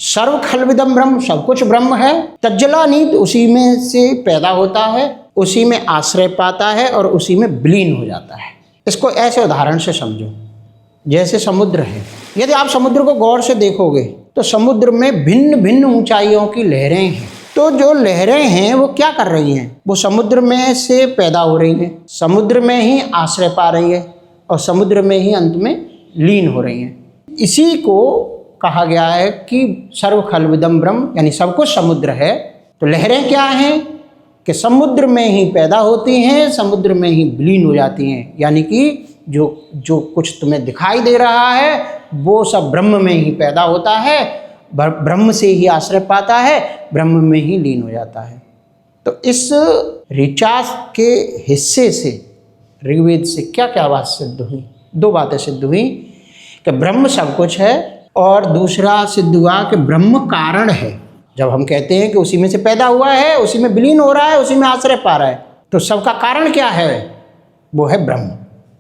सर्व खलविदम ब्रह्म, सब कुछ ब्रह्म है। तज्जला नीत, उसी में से पैदा होता है, उसी में आश्रय पाता है और उसी में विलीन हो जाता है। इसको ऐसे उदाहरण से समझो, जैसे समुद्र है। यदि आप समुद्र को गौर से देखोगे तो समुद्र में भिन्न भिन्न ऊंचाइयों की लहरें हैं। तो जो लहरें हैं वो क्या कर रही हैं? वो समुद्र में से पैदा हो रही हैं, समुद्र में ही आश्रय पा रही है और समुद्र में ही अंत में लीन हो रही हैं। इसी को कहा गया है कि सर्व खलविदम ब्रह्म, यानी सब कुछ समुद्र है। तो लहरें क्या हैं कि समुद्र में ही पैदा होती हैं, समुद्र में ही विलीन हो जाती हैं। यानी कि जो कुछ तुम्हें दिखाई दे रहा है वो सब ब्रह्म में ही पैदा होता है, ब्रह्म से ही आश्रय पाता है, ब्रह्म में ही लीन हो जाता है। तो इस ऋचा के हिस्से से ऋग्वेद से क्या क्या बात सिद्ध हुई? दो बातें सिद्ध हुई कि ब्रह्म सब कुछ है, और दूसरा सिद्ध हुआ कि ब्रह्म कारण है। जब हम कहते हैं कि उसी में से पैदा हुआ है, उसी में विलीन हो रहा है, उसी में आश्रय पा रहा है, तो सबका कारण क्या है? वो है ब्रह्म।